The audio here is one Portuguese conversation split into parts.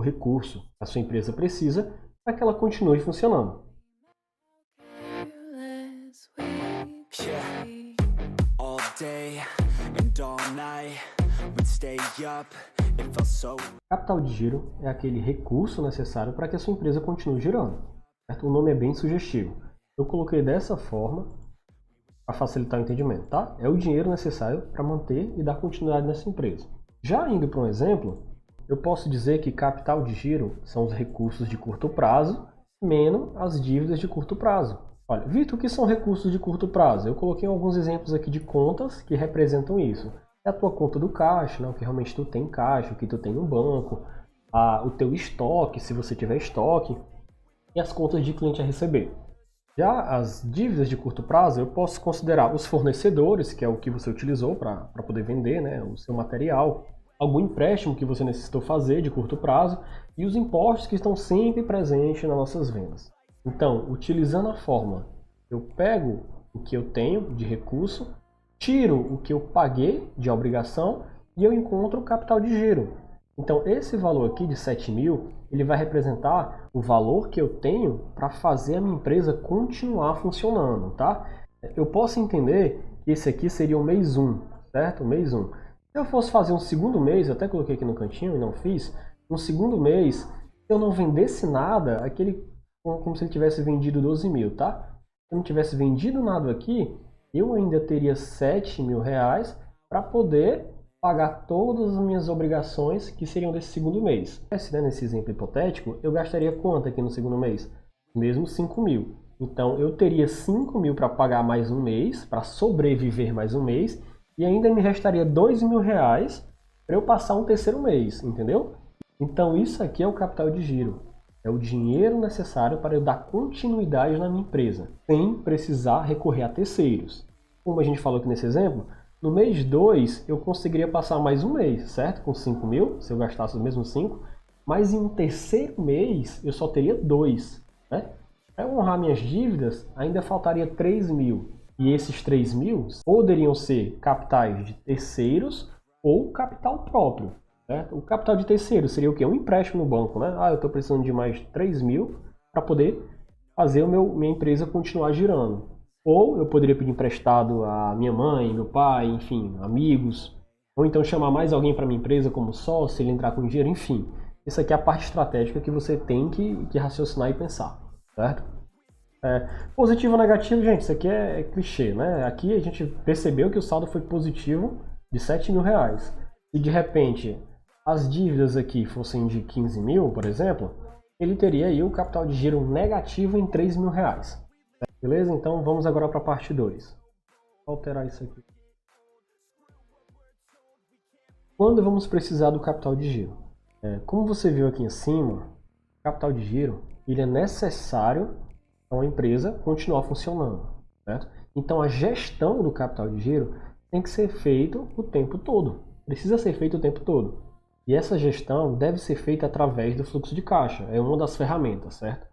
o recurso que a sua empresa precisa para que ela continue funcionando. Capital de giro é aquele recurso necessário para que a sua empresa continue girando. Certo? O nome é bem sugestivo. Eu coloquei dessa forma para facilitar o entendimento, tá? É o dinheiro necessário para manter e dar continuidade nessa empresa. Já indo para um exemplo, eu posso dizer que capital de giro são os recursos de curto prazo menos as dívidas de curto prazo. Olha, Vitor, o que são recursos de curto prazo? Eu coloquei alguns exemplos aqui de contas que representam isso. É a tua conta do caixa, né? O que realmente tu tem em caixa, o que tu tem no banco, o teu estoque, se você tiver estoque, e as contas de cliente a receber. Já as dívidas de curto prazo, eu posso considerar os fornecedores, que é o que você utilizou para poder vender, né, o seu material, algum empréstimo que você necessitou fazer de curto prazo e os impostos que estão sempre presentes nas nossas vendas. Então, utilizando a fórmula, eu pego o que eu tenho de recurso, tiro o que eu paguei de obrigação e eu encontro o capital de giro. Então, esse valor aqui de 7 mil, ele vai representar o valor que eu tenho para fazer a minha empresa continuar funcionando, tá? Eu posso entender que esse aqui seria o mês 1, certo? O mês 1. Se eu fosse fazer um segundo mês, eu até coloquei aqui no cantinho e não fiz, no segundo mês, se eu não vendesse nada, aquele como se ele tivesse vendido 12 mil, tá? Se eu não tivesse vendido nada aqui, eu ainda teria 7 mil reais para poder pagar todas as minhas obrigações que seriam desse segundo mês. Nesse exemplo hipotético, eu gastaria quanto aqui no segundo mês? Mesmo 5 mil. Então, eu teria 5 mil para pagar mais um mês, para sobreviver mais um mês, e ainda me restaria 2 mil reais para eu passar um terceiro mês, entendeu? Então, isso aqui é o capital de giro. É o dinheiro necessário para eu dar continuidade na minha empresa, sem precisar recorrer a terceiros. Como a gente falou aqui nesse exemplo, no mês 2 eu conseguiria passar mais um mês, certo? Com 5 mil, se eu gastasse os mesmos 5, mas em um terceiro mês eu só teria 2, né? Para honrar minhas dívidas, ainda faltaria 3 mil. E esses 3 mil poderiam ser capitais de terceiros ou capital próprio. Certo? O capital de terceiro seria o quê? Um empréstimo no banco, né? Eu estou precisando de mais 3 mil para poder fazer minha empresa continuar girando. Ou eu poderia pedir emprestado a minha mãe, meu pai, enfim, amigos. Ou então chamar mais alguém para minha empresa como sócio, ele entrar com dinheiro, enfim. Isso aqui é a parte estratégica que você tem que raciocinar e pensar, certo? Positivo ou negativo, gente, isso aqui é clichê, né? Aqui a gente percebeu que o saldo foi positivo de 7 mil reais. E de repente as dívidas aqui fossem de 15 mil, por exemplo, ele teria aí o capital de giro negativo em 3 mil reais. Beleza? Então vamos agora para a parte 2. Vou alterar isso aqui. Quando vamos precisar do capital de giro? Como você viu aqui em cima, o capital de giro ele é necessário para uma empresa continuar funcionando. Certo? Então a gestão do capital de giro tem que ser feita o tempo todo. Precisa ser feita o tempo todo. E essa gestão deve ser feita através do fluxo de caixa. É uma das ferramentas, certo?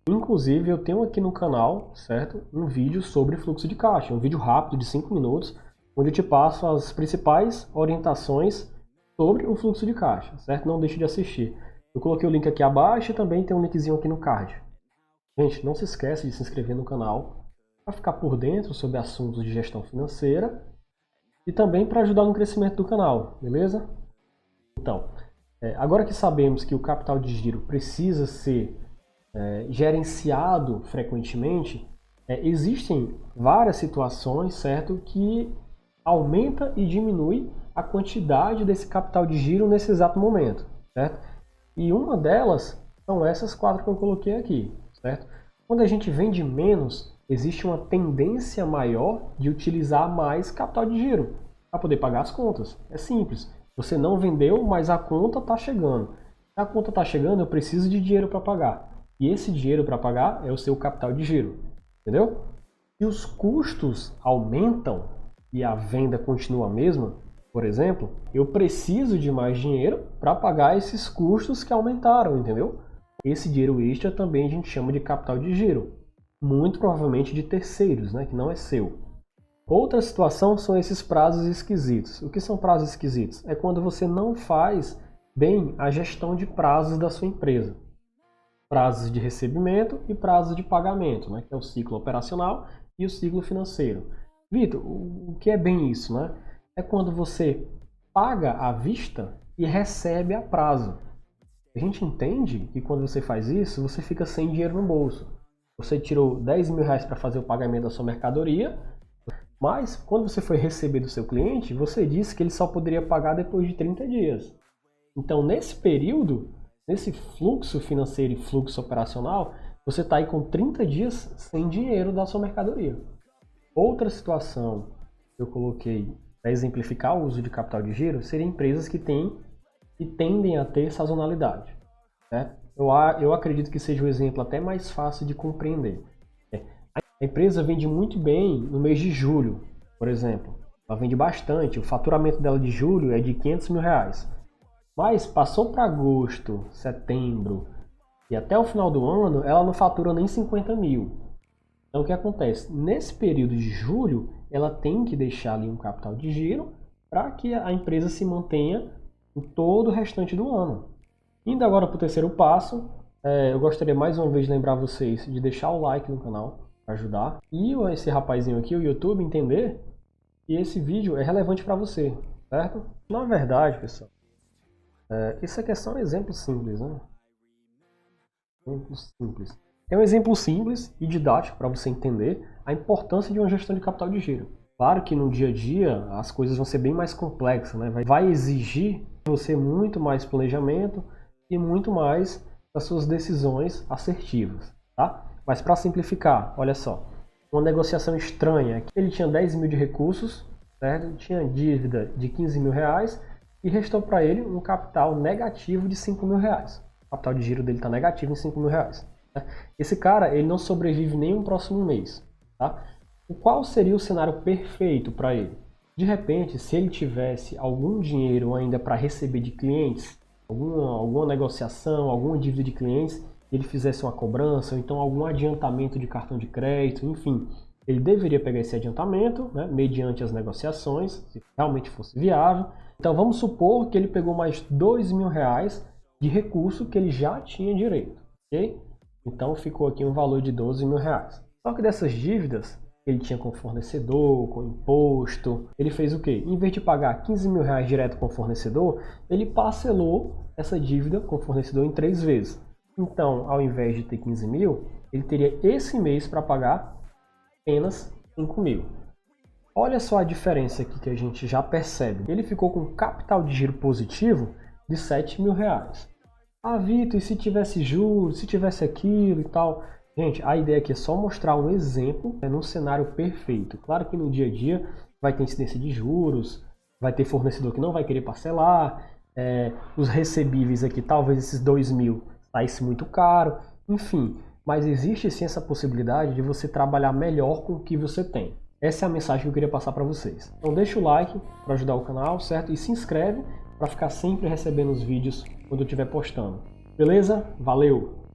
Inclusive, eu tenho aqui no canal, certo, um vídeo sobre fluxo de caixa. Um vídeo rápido de 5 minutos, onde eu te passo as principais orientações sobre o fluxo de caixa, certo? Não deixe de assistir. Eu coloquei o link aqui abaixo e também tem um linkzinho aqui no card. Gente, não se esqueça de se inscrever no canal para ficar por dentro sobre assuntos de gestão financeira e também para ajudar no crescimento do canal, beleza? Então, agora que sabemos que o capital de giro precisa ser gerenciado frequentemente, existem várias situações, certo, que aumenta e diminui a quantidade desse capital de giro nesse exato momento, certo? E uma delas são essas 4 que eu coloquei aqui, certo? Quando a gente vende menos, existe uma tendência maior de utilizar mais capital de giro para poder pagar as contas. É simples. Você não vendeu, mas a conta está chegando. Se a conta está chegando, eu preciso de dinheiro para pagar. E esse dinheiro para pagar é o seu capital de giro. Entendeu? Se os custos aumentam e a venda continua a mesma, por exemplo, eu preciso de mais dinheiro para pagar esses custos que aumentaram, entendeu? Esse dinheiro extra também a gente chama de capital de giro. Muito provavelmente de terceiros, né, que não é seu. Outra situação são esses prazos esquisitos. O que são prazos esquisitos? É quando você não faz bem a gestão de prazos da sua empresa. Prazos de recebimento e prazos de pagamento, né? Que é o ciclo operacional e o ciclo financeiro. Vitor, o que é bem isso, né? É quando você paga à vista e recebe a prazo. A gente entende que quando você faz isso, você fica sem dinheiro no bolso. Você tirou 10 mil reais para fazer o pagamento da sua mercadoria, mas quando você foi receber do seu cliente, você disse que ele só poderia pagar depois de 30 dias. Então, nesse período, nesse fluxo financeiro e fluxo operacional, você está aí com 30 dias sem dinheiro da sua mercadoria. Outra situação que eu coloquei para exemplificar o uso de capital de giro seria empresas que tendem a ter sazonalidade. Né? Eu acredito que seja o exemplo até mais fácil de compreender. A empresa vende muito bem no mês de julho, por exemplo. Ela vende bastante, o faturamento dela de julho é de 500 mil reais. Mas passou para agosto, setembro e até o final do ano, ela não fatura nem 50 mil. Então o que acontece? Nesse período de julho, ela tem que deixar ali um capital de giro para que a empresa se mantenha em todo o restante do ano. Indo agora para o terceiro passo, eu gostaria mais uma vez de lembrar vocês de deixar o like no canal, para ajudar, e esse rapazinho aqui, o YouTube, entender que esse vídeo é relevante para você, certo? Na verdade, pessoal, isso aqui é só um exemplo simples, né? Exemplo simples. É um exemplo simples e didático para você entender a importância de uma gestão de capital de giro. Claro que no dia a dia as coisas vão ser bem mais complexas, né? Vai exigir de você muito mais planejamento e muito mais das suas decisões assertivas, tá? Mas para simplificar, olha só, uma negociação estranha, ele tinha 10 mil de recursos, certo? Tinha dívida de 15 mil reais e restou para ele um capital negativo de 5 mil reais. O capital de giro dele está negativo em 5 mil reais. Esse cara, ele não sobrevive nem um próximo mês, tá? Qual seria o cenário perfeito para ele? De repente, se ele tivesse algum dinheiro ainda para receber de clientes, alguma negociação, alguma dívida de clientes, ele fizesse uma cobrança, ou então algum adiantamento de cartão de crédito, enfim, ele deveria pegar esse adiantamento, né, mediante as negociações, se realmente fosse viável. Então vamos supor que ele pegou mais 2 mil reais de recurso que ele já tinha direito, ok? Então ficou aqui um valor de 12 mil reais. Só que dessas dívidas, ele tinha com fornecedor, com imposto, ele fez o quê? Em vez de pagar 15 mil reais direto com o fornecedor, ele parcelou essa dívida com o fornecedor em 3 vezes. Então, ao invés de ter 15 mil, ele teria esse mês para pagar apenas 5 mil. Olha só a diferença aqui que a gente já percebe. Ele ficou com capital de giro positivo de 7 mil reais. Ah, Vitor, e se tivesse juros, se tivesse aquilo e tal? Gente, a ideia aqui é só mostrar um exemplo num cenário perfeito. Claro que no dia a dia vai ter incidência de juros, vai ter fornecedor que não vai querer parcelar, os recebíveis aqui, talvez esses 2 mil saísse muito caro, enfim. Mas existe sim essa possibilidade de você trabalhar melhor com o que você tem. Essa é a mensagem que eu queria passar para vocês. Então deixa o like para ajudar o canal, certo? E se inscreve para ficar sempre recebendo os vídeos quando eu estiver postando. Beleza? Valeu!